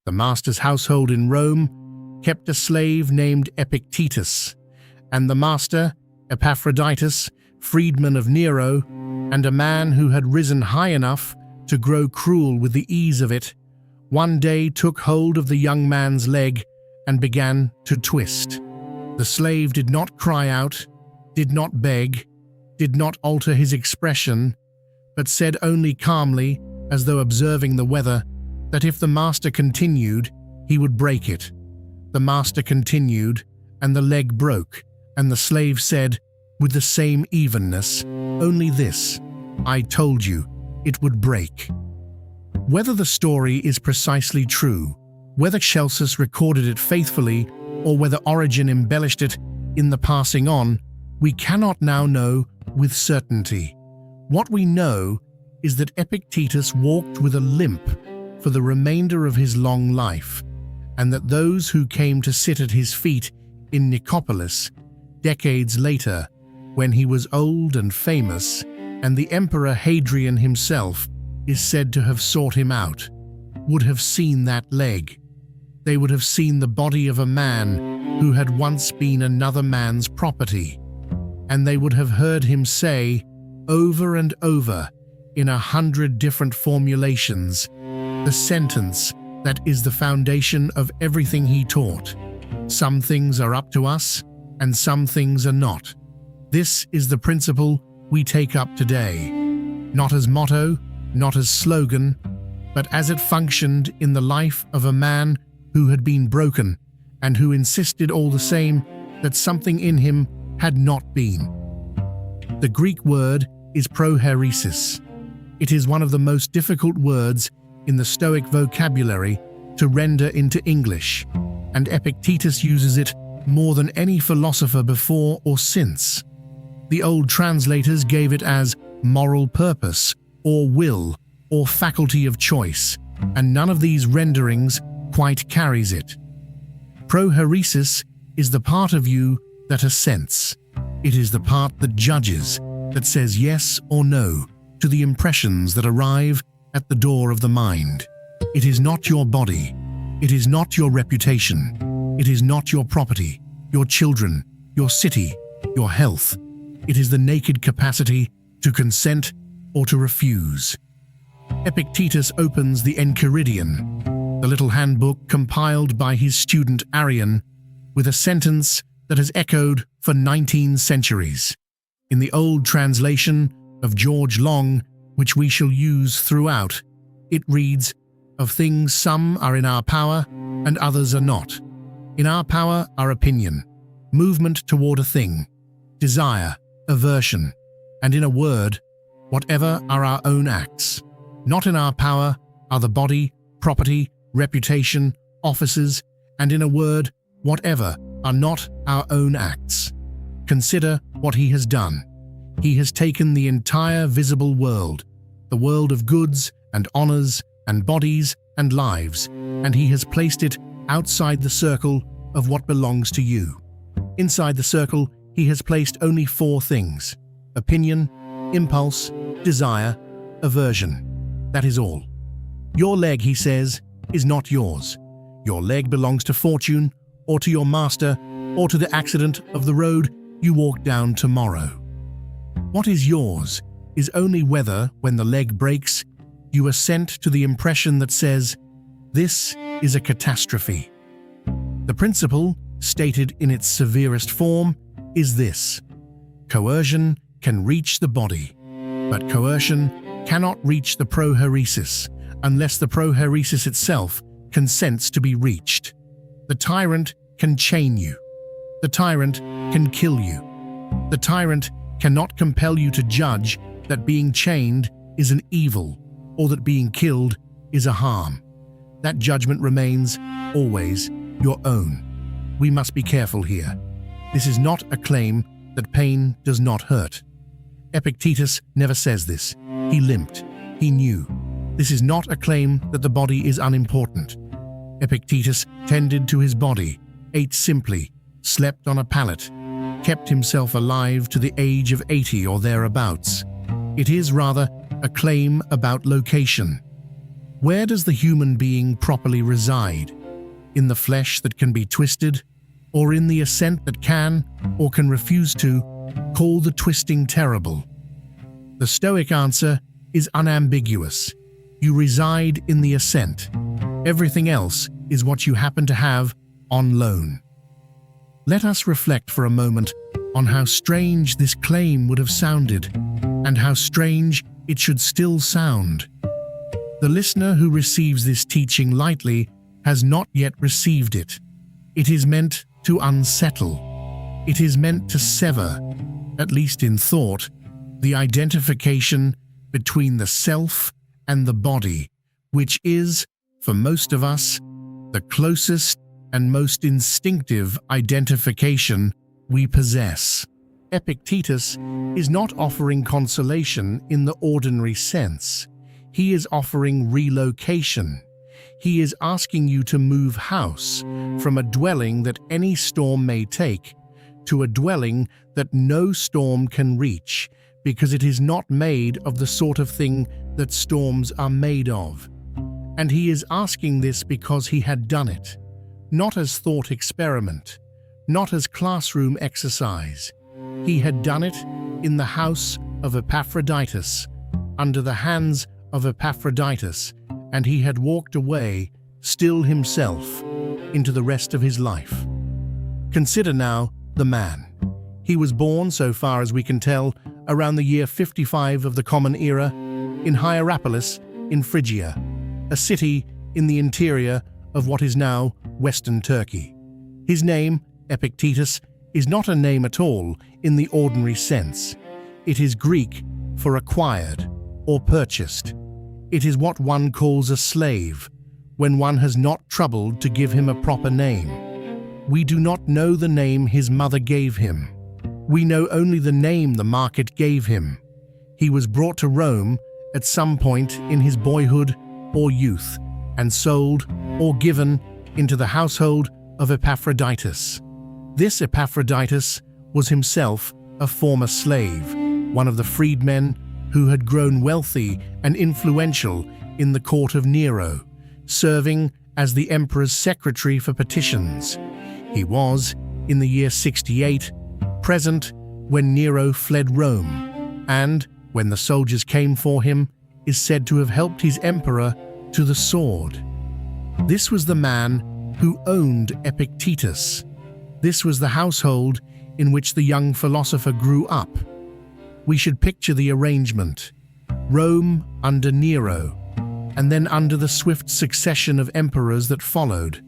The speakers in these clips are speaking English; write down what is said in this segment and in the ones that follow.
The master's household in Rome kept a slave named Epictetus, and the master, Epaphroditus, freedman of Nero, and a man who had risen high enough to grow cruel with the ease of it, one day took hold of the young man's leg and began to twist. The slave did not cry out, did not beg, did not alter his expression, but said only calmly, as though observing the weather, that if the master continued, he would break it. The master continued, and the leg broke, and the slave said, with the same evenness, only this, I told you, it would break. Whether the story is precisely true, whether Celsus recorded it faithfully, or whether Origen embellished it in the passing on, we cannot now know with certainty. What we know is that Epictetus walked with a limp for the remainder of his long life, and that those who came to sit at his feet in Nicopolis, decades later, when he was old and famous, and the Emperor Hadrian himself is said to have sought him out, would have seen that leg. They would have seen the body of a man who had once been another man's property, and they would have heard him say, over and over, in 100 different formulations, the sentence that is the foundation of everything he taught. Some things are up to us, and some things are not. This is the principle we take up today, not as motto, not as slogan, but as it functioned in the life of a man who had been broken and who insisted all the same that something in him had not been. The Greek word is prohairesis. It is one of the most difficult words in the Stoic vocabulary to render into English, and Epictetus uses it more than any philosopher before or since. The old translators gave it as moral purpose, or will, or faculty of choice, and none of these renderings quite carries it. Prohairesis is the part of you that assents. It is the part that judges, that says yes or no to the impressions that arrive at the door of the mind. It is not your body. It is not your reputation. It is not your property, your children, your city, your health. It is the naked capacity to consent or to refuse. Epictetus opens the Enchiridion, the little handbook compiled by his student Arrian, with a sentence that has echoed for 19 centuries. In the old translation of George Long, which we shall use throughout, it reads, "Of things some are in our power and others are not. In our power are opinion, movement toward a thing, desire, aversion, and in a word, whatever are our own acts. Not in our power are the body, property, reputation, offices, and in a word, whatever are not our own acts. Consider what he has done. He has taken the entire visible world, the world of goods and honors and bodies and lives, and he has placed it outside the circle of what belongs to you. Inside the circle, he has placed only 4 things: opinion, impulse, desire, aversion. That is all. Your leg, he says, is not yours. Your leg belongs to fortune, or to your master, or to the accident of the road you walk down tomorrow. What is yours is only whether, when the leg breaks, you assent to the impression that says, this is a catastrophe. The principle, stated in its severest form, is this: coercion can reach the body, but coercion cannot reach the prohairesis unless the prohairesis itself consents to be reached. The tyrant can chain you. The tyrant can kill you. The tyrant cannot compel you to judge that being chained is an evil or that being killed is a harm. That judgment remains always your own. We must be careful here. This is not a claim that pain does not hurt. Epictetus never says this. He limped. He knew. This is not a claim that the body is unimportant. Epictetus tended to his body, ate simply, slept on a pallet, kept himself alive to the age of 80 or thereabouts. It is rather a claim about location. Where does the human being properly reside? In the flesh that can be twisted, or in the assent that can, or can refuse to, call the twisting terrible? The Stoic answer is unambiguous. You reside in the assent. Everything else is what you happen to have on loan. Let us reflect for a moment on how strange this claim would have sounded, and how strange it should still sound. The listener who receives this teaching lightly has not yet received it. It is meant to unsettle. It is meant to sever, at least in thought, the identification between the self and the body, which is, for most of us, the closest and most instinctive identification we possess. Epictetus is not offering consolation in the ordinary sense. He is offering relocation. He is asking you to move house from a dwelling that any storm may take to a dwelling that no storm can reach, because it is not made of the sort of thing that storms are made of. And he is asking this because he had done it, not as thought experiment, not as classroom exercise. He had done it in the house of Epaphroditus, under the hands of Epaphroditus, and he had walked away, still himself, into the rest of his life. Consider now the man. He was born, so far as we can tell, around the year 55 of the Common Era, in Hierapolis, in Phrygia, a city in the interior of what is now Western Turkey. His name, Epictetus, is not a name at all in the ordinary sense. It is Greek for acquired or purchased. It is what one calls a slave, when one has not troubled to give him a proper name. We do not know the name his mother gave him. We know only the name the market gave him. He was brought to Rome at some point in his boyhood or youth, and sold or given into the household of Epaphroditus. This Epaphroditus was himself a former slave, one of the freedmen who had grown wealthy and influential in the court of Nero, serving as the emperor's secretary for petitions. He was, in the year 68, present when Nero fled Rome, and, when the soldiers came for him, is said to have helped his emperor to the sword. This was the man who owned Epictetus. This was the household in which the young philosopher grew up. We should picture the arrangement: Rome under Nero, and then under the swift succession of emperors that followed,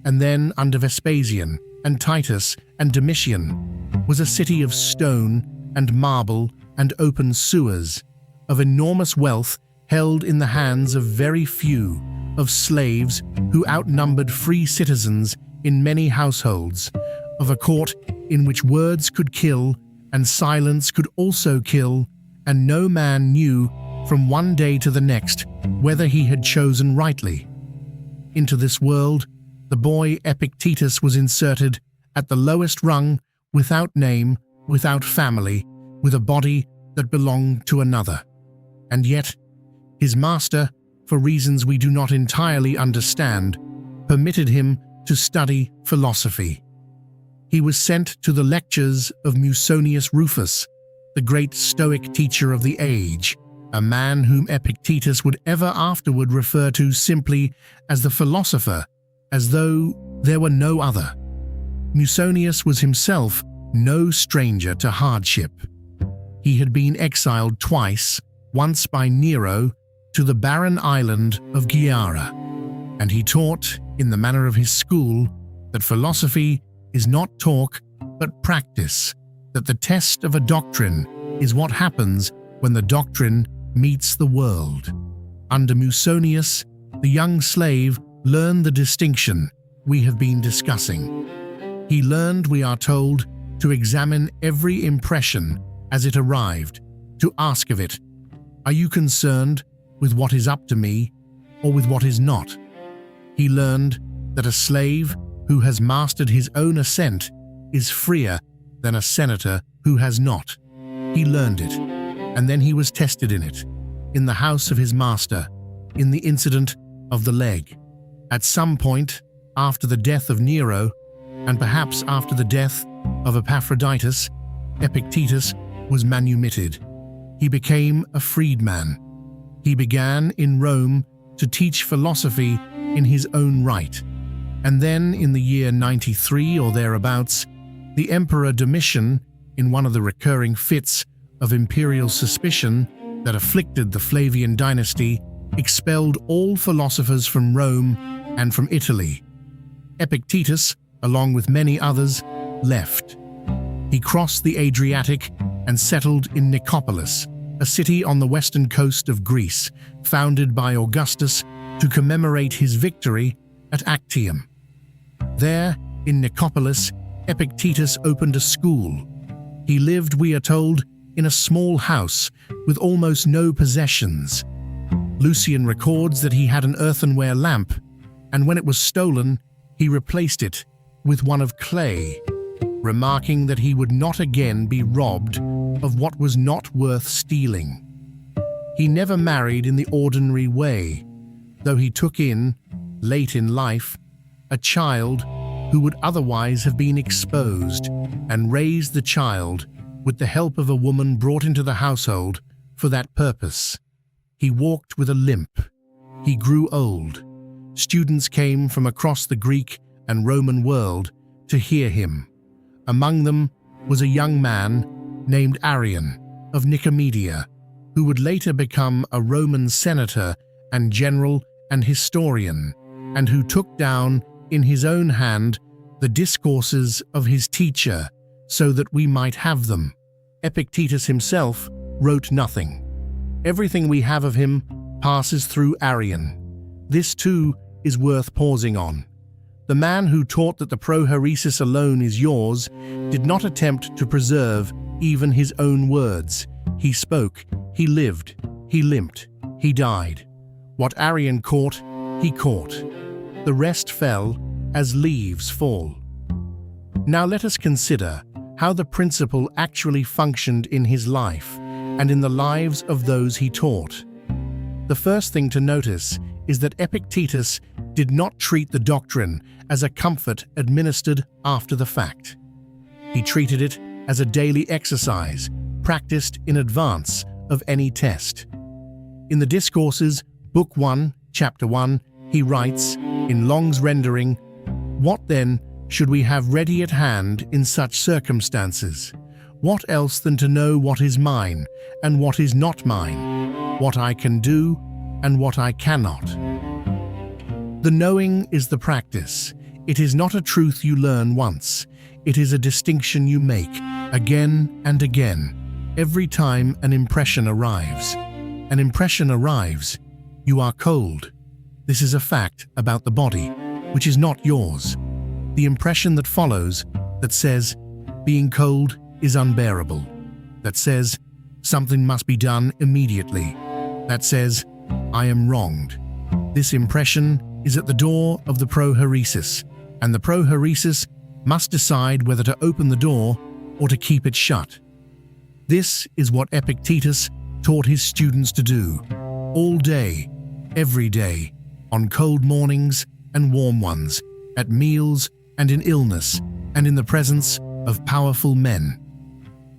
and then under Vespasian and Titus and Domitian, was a city of stone and marble and open sewers, of enormous wealth held in the hands of very few, of slaves who outnumbered free citizens in many households, of a court in which words could kill and silence could also kill, and no man knew from one day to the next whether he had chosen rightly. Into this world, the boy Epictetus was inserted at the lowest rung, without name, without family, with a body that belonged to another. And yet, his master, for reasons we do not entirely understand, permitted him to study philosophy. He was sent to the lectures of Musonius Rufus, the great Stoic teacher of the age, a man whom Epictetus would ever afterward refer to simply as the philosopher, as though there were no other. Musonius was himself no stranger to hardship. He had been exiled twice, once by Nero, to the barren island of Gyara, and he taught, in the manner of his school, that philosophy is not talk but practice, that the test of a doctrine is what happens when the doctrine meets the world. Under Musonius, the young slave learned the distinction we have been discussing. He learned, we are told, to examine every impression as it arrived, to ask of it, "Are you concerned with what is up to me or with what is not?" He learned that a slave who has mastered his own assent is freer than a senator who has not. He learned it, and then he was tested in it, in the house of his master, in the incident of the leg. At some point, after the death of Nero, and perhaps after the death of Epaphroditus, Epictetus was manumitted. He became a freedman. He began in Rome to teach philosophy in his own right. And then in the year 93 or thereabouts, the Emperor Domitian, in one of the recurring fits of imperial suspicion that afflicted the Flavian dynasty, expelled all philosophers from Rome and from Italy. Epictetus, along with many others, left. He crossed the Adriatic and settled in Nicopolis, a city on the western coast of Greece, founded by Augustus to commemorate his victory at Actium. There, in Nicopolis, Epictetus opened a school. He lived, we are told, in a small house with almost no possessions. Lucian records that he had an earthenware lamp, and when it was stolen, he replaced it with one of clay, remarking that he would not again be robbed of what was not worth stealing. He never married in the ordinary way, though he took in, late in life, a child who would otherwise have been exposed, and raised the child with the help of a woman brought into the household for that purpose. He walked with a limp. He grew old. Students came from across the Greek and Roman world to hear him. Among them was a young man named Arrian of Nicomedia, who would later become a Roman senator and general and historian, and who took down in his own hand the discourses of his teacher so that we might have them. Epictetus himself wrote nothing. Everything we have of him passes through Arrian. This too is worth pausing on. The man who taught that the Prohairesis alone is yours did not attempt to preserve even his own words. He spoke, he lived, he limped, he died. What Arrian caught, he caught. The rest fell as leaves fall. Now let us consider how the principle actually functioned in his life and in the lives of those he taught. The first thing to notice is that Epictetus did not treat the doctrine as a comfort administered after the fact. He treated it as a daily exercise practiced in advance of any test. In the Discourses Book I, Chapter 1, he writes, in Long's rendering, "What then should we have ready at hand in such circumstances? What else than to know what is mine and what is not mine, what I can do and what I cannot?" The knowing is the practice. It is not a truth you learn once. It is a distinction you make again and again, every time an impression arrives. An impression arrives, you are cold. This is a fact about the body, which is not yours. The impression that follows, that says, being cold is unbearable, that says, something must be done immediately, that says, I am wronged. This impression is at the door of the Prohairesis, and the Prohairesis must decide whether to open the door or to keep it shut. This is what Epictetus taught his students to do, all day, every day, on cold mornings and warm ones, at meals and in illness, and in the presence of powerful men.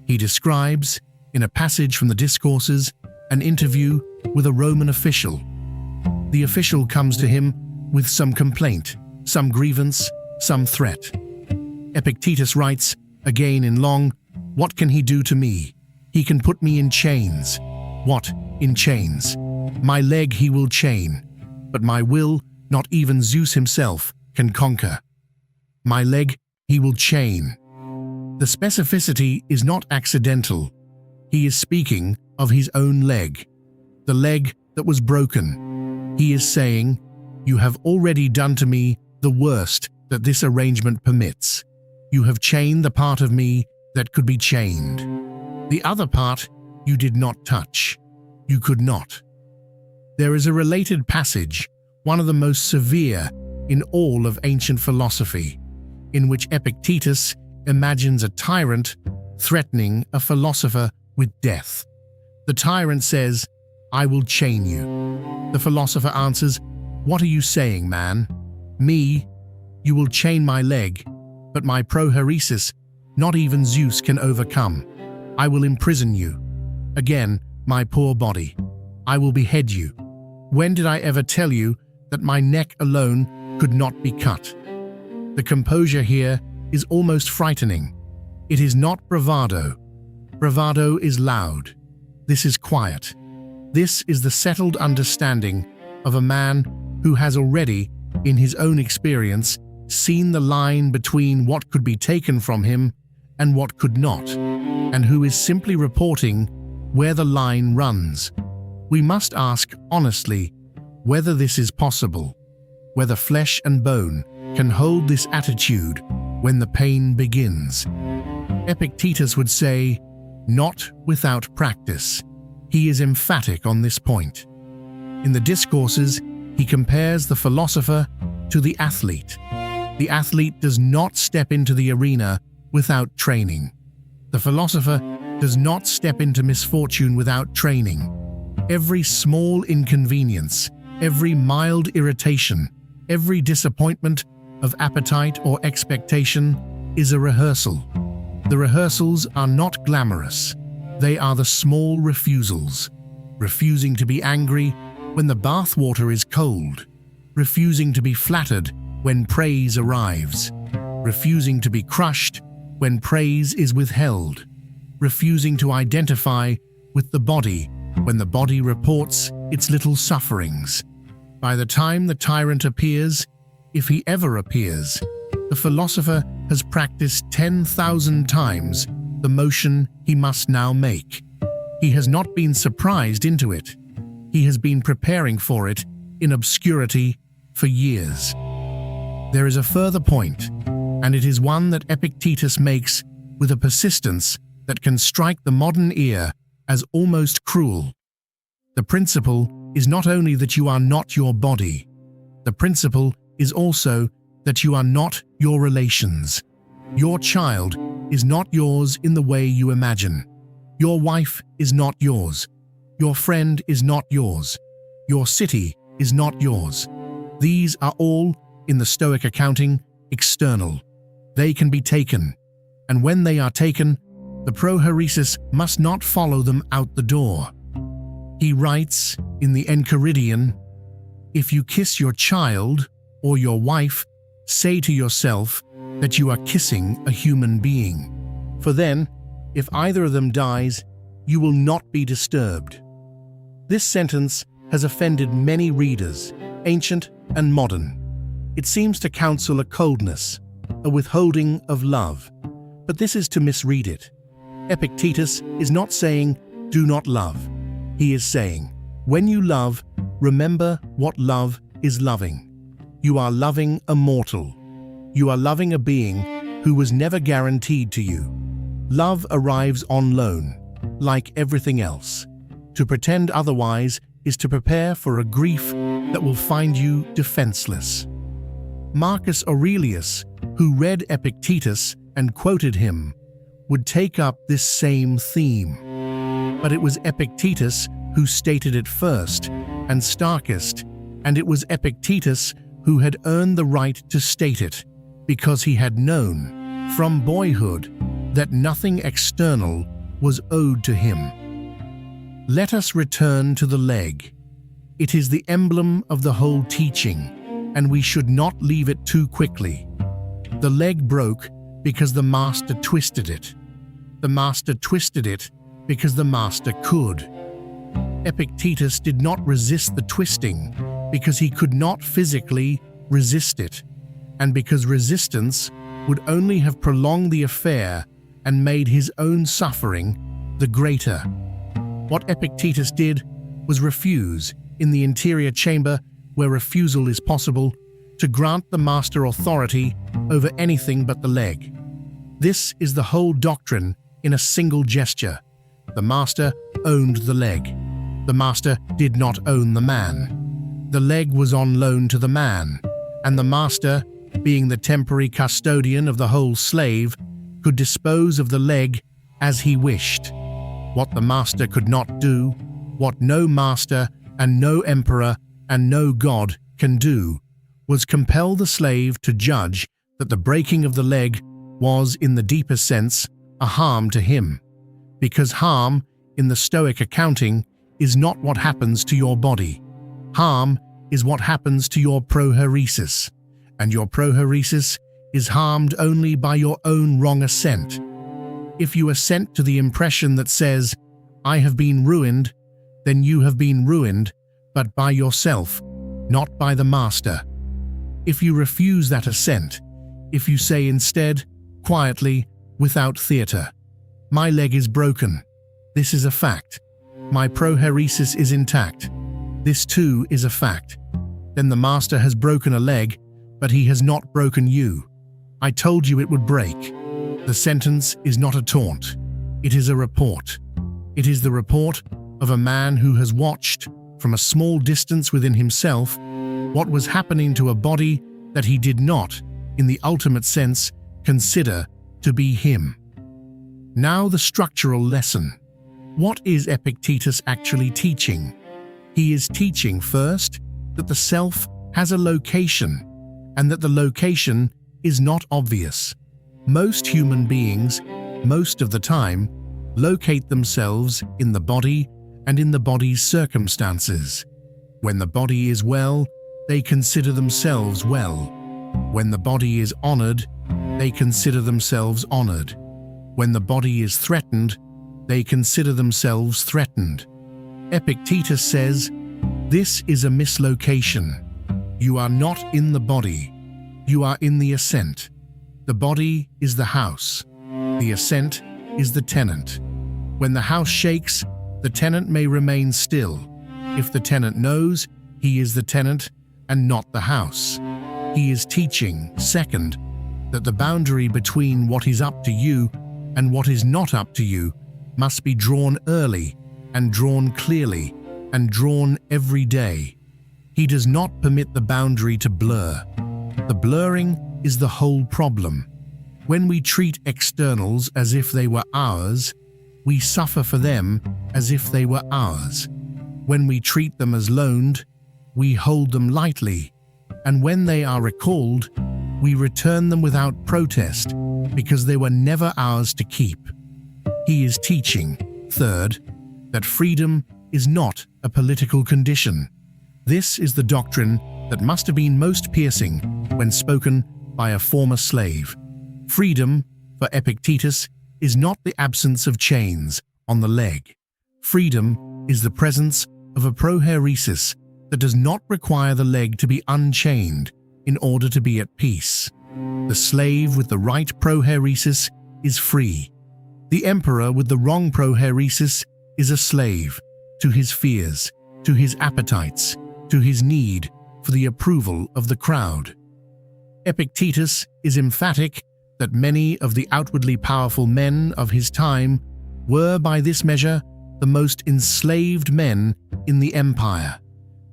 He describes, in a passage from the Discourses, an interview with a Roman official. The official comes to him with some complaint, some grievance, some threat. Epictetus writes, again in Long, "What can he do to me? He can put me in chains." What, in chains? My leg he will chain, but my will not even Zeus himself can conquer. My leg he will chain. The specificity is not accidental. He is speaking of his own leg, the leg that was broken. He is saying, "You have already done to me the worst that this arrangement permits. You have chained the part of me that could be chained. The other part you did not touch. You could not." There is a related passage, one of the most severe in all of ancient philosophy, in which Epictetus imagines a tyrant threatening a philosopher with death. The tyrant says, I will chain you." The philosopher answers, "What are you saying, man? Me? You will chain my leg, but my prohairesis not even Zeus can overcome. I will imprison you. Again, my poor body. I will behead you. When did I ever tell you that my neck alone could not be cut?" The composure here is almost frightening. It is not bravado. Bravado is loud. This is quiet. This is the settled understanding of a man who has already, in his own experience, seen the line between what could be taken from him and what could not, and who is simply reporting where the line runs. We must ask honestly whether this is possible, whether flesh and bone can hold this attitude when the pain begins. Epictetus would say, "Not without practice." He is emphatic on this point. In the Discourses, he compares the philosopher to the athlete. The athlete does not step into the arena without training. The philosopher does not step into misfortune without training. Every small inconvenience, every mild irritation, every disappointment of appetite or expectation is a rehearsal. The rehearsals are not glamorous. They are the small refusals. Refusing to be angry when the bathwater is cold. Refusing to be flattered when praise arrives. Refusing to be crushed when praise is withheld. Refusing to identify with the body when the body reports its little sufferings. By the time the tyrant appears, if he ever appears, the philosopher has practiced 10,000 times the motion he must now make. He has not been surprised into it. He has been preparing for it in obscurity for years. There is a further point, and it is one that Epictetus makes with a persistence that can strike the modern ear as almost cruel. The principle is not only that you are not your body. The principle is also that you are not your relations. Your child is not yours in the way you imagine. Your wife is not yours. Your friend is not yours. Your city is not yours. These are all, in the Stoic accounting, external. They can be taken, and when they are taken, the prohairesis must not follow them out the door. He writes in the Enchiridion, "If you kiss your child or your wife, say to yourself that you are kissing a human being. For then, if either of them dies, you will not be disturbed." This sentence has offended many readers, ancient and modern. It seems to counsel a coldness, a withholding of love. But this is to misread it. Epictetus is not saying, "Do not love." He is saying, when you love, remember what love is loving. You are loving a mortal. You are loving a being who was never guaranteed to you. Love arrives on loan, like everything else. To pretend otherwise is to prepare for a grief that will find you defenseless. Marcus Aurelius, who read Epictetus and quoted him, would take up this same theme. But it was Epictetus who stated it first and starkest, and it was Epictetus who had earned the right to state it, because he had known, from boyhood, that nothing external was owed to him. Let us return to the leg. It is the emblem of the whole teaching, and we should not leave it too quickly. The leg broke because the master twisted it. The master twisted it because the master could. Epictetus did not resist the twisting because he could not physically resist it, and because resistance would only have prolonged the affair and made his own suffering the greater. What Epictetus did was refuse, in the interior chamber where refusal is possible, to grant the master authority over anything but the leg. This is the whole doctrine in a single gesture. The master owned the leg. The master did not own the man. The leg was on loan to the man, and the master, being the temporary custodian of the whole slave, could dispose of the leg as he wished. What the master could not do, what no master and no emperor and no god can do was compel the slave to judge that the breaking of the leg was, in the deeper sense, a harm to him, because harm, in the Stoic accounting, is not what happens to your body. Harm is what happens to your prohairesis, and your prohairesis is harmed only by your own wrong assent. If you assent to the impression that says, "I have been ruined," then you have been ruined, but by yourself, not by the master. If you refuse that assent, if you say instead, quietly, without theatre, "My leg is broken. This is a fact. My prohairesis is intact. This too is a fact," then the master has broken a leg, but he has not broken you. I told you it would break. The sentence is not a taunt. It is a report. It is the report of a man who has watched, from a small distance within himself, what was happening to a body that he did not, in the ultimate sense, consider to be him. Now the structural lesson. What is Epictetus actually teaching? He is teaching, first, that the self has a location, and that the location is not obvious. Most human beings, most of the time, locate themselves in the body and in the body's circumstances. When the body is well, they consider themselves well. When the body is honored, they consider themselves honored. When the body is threatened, they consider themselves threatened. Epictetus says, "This is a mislocation. You are not in the body. You are in the assent. The body is the house. The assent is the tenant. When the house shakes, the tenant may remain still. If the tenant knows, he is the tenant and not the house." He is teaching, second, that the boundary between what is up to you and what is not up to you must be drawn early and drawn clearly and drawn every day. He does not permit the boundary to blur. The blurring is the whole problem. When we treat externals as if they were ours, we suffer for them as if they were ours. When we treat them as loaned, we hold them lightly, and when they are recalled, we return them without protest because they were never ours to keep. He is teaching, third, that freedom is not a political condition. This is the doctrine that must have been most piercing when spoken by a former slave. Freedom, for Epictetus, is not the absence of chains on the leg. Freedom is the presence of a prohairesis that does not require the leg to be unchained in order to be at peace. The slave with the right prohairesis is free. The emperor with the wrong prohairesis is a slave to his fears, to his appetites, to his need for the approval of the crowd. Epictetus is emphatic that many of the outwardly powerful men of his time were by this measure the most enslaved men in the empire.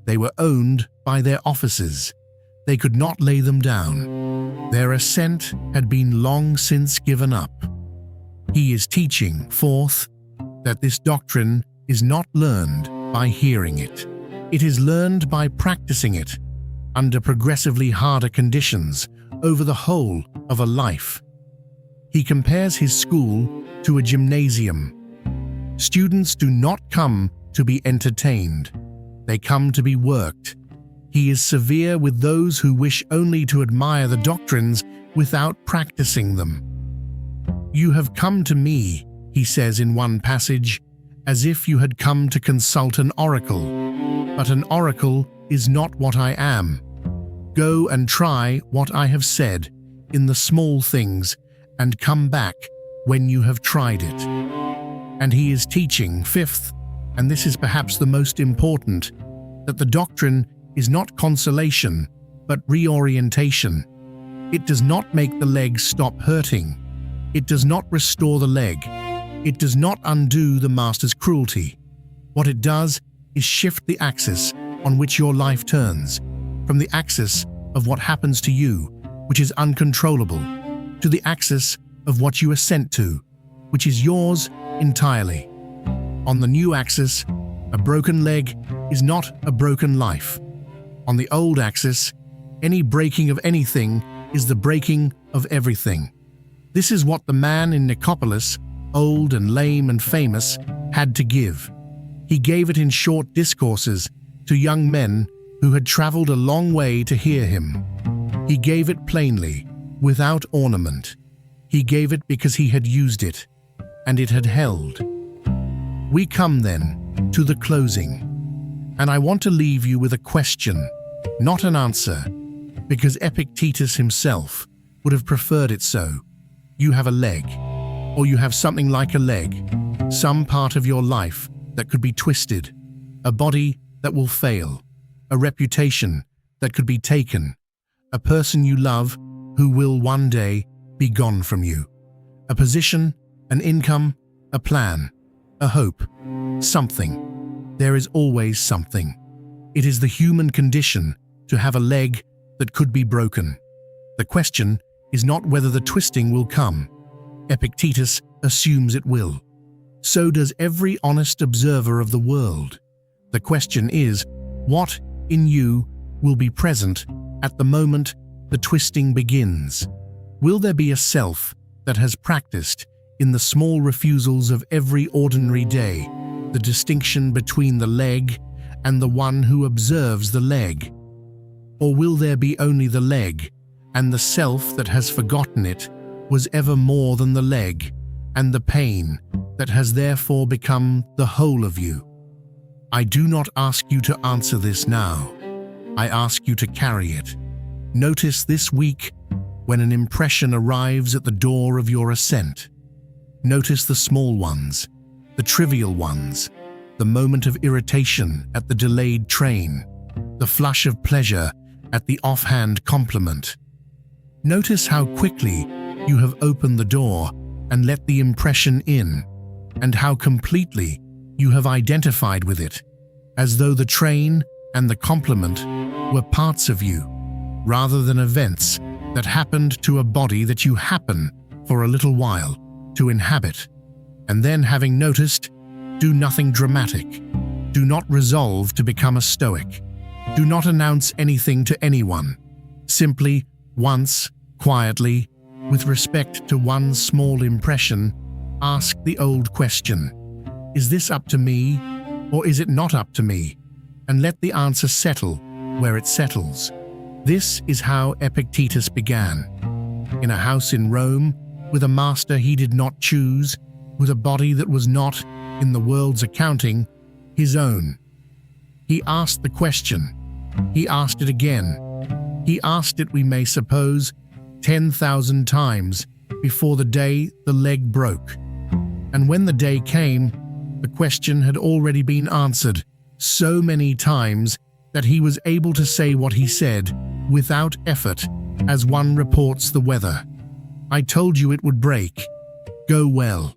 They were owned by their officers. They could not lay them down. Their assent had been long since given up. He is teaching, fourth, that this doctrine is not learned by hearing it. It is learned by practicing it under progressively harder conditions over the whole of a life. He compares his school to a gymnasium. Students do not come to be entertained. They come to be worked. He is severe with those who wish only to admire the doctrines without practicing them. "You have come to me," he says in one passage, "as if you had come to consult an oracle. But an oracle is not what I am. Go and try what I have said in the small things and come back when you have tried it." And he is teaching, fifth, and this is perhaps the most important, that the doctrine is not consolation, but reorientation. It does not make the leg stop hurting. It does not restore the leg. It does not undo the master's cruelty. What it does is shift the axis on which your life turns, from the axis of what happens to you, which is uncontrollable, to the axis of what you assent to, which is yours entirely. On the new axis, A broken leg is not a broken life. On the old axis, any breaking of anything is the breaking of everything. This is what the man in Nicopolis, old and lame and famous, had to give. He gave it in short discourses to young men who had traveled a long way to hear him. He gave it plainly, without ornament. He gave it because he had used it, and it had held. We come then to the closing, and I want to leave you with a question, not an answer, because Epictetus himself would have preferred it so. You have a leg, or you have something like a leg, some part of your life that could be twisted, a body that will fail, a reputation that could be taken, a person you love who will one day be gone from you, a position, an income, a plan, a hope, something. There is always something. It is the human condition to have a leg that could be broken. The question is not whether the twisting will come. Epictetus assumes it will. So does every honest observer of the world. The question is, what in you will be present at the moment the twisting begins? Will there be a self that has practiced in the small refusals of every ordinary day the distinction between the leg and the one who observes the leg? Or will there be only the leg, and the self that has forgotten it was ever more than the leg, and the pain that has therefore become the whole of you? I do not ask you to answer this now. I ask you to carry it. Notice this week when an impression arrives at the door of your ascent. Notice the small ones, the trivial ones, the moment of irritation at the delayed train, the flush of pleasure at the offhand compliment. Notice how quickly you have opened the door and let the impression in, and how completely you have identified with it, as though the train and the compliment were parts of you, rather than events that happened to a body that you happen, for a little while, to inhabit. And then, having noticed, do nothing dramatic. Do not resolve to become a stoic. Do not announce anything to anyone. Simply, once, quietly, with respect to one small impression, ask the old question, is this up to me, or is it not up to me? And let the answer settle where it settles. This is how Epictetus began. In a house in Rome, with a master he did not choose, with a body that was not, in the world's accounting, his own. He asked the question. He asked it again. He asked it, we may suppose, 10,000 times before the day the leg broke. And when the day came, the question had already been answered so many times that he was able to say what he said without effort, as one reports the weather. I told you it would break. Go well.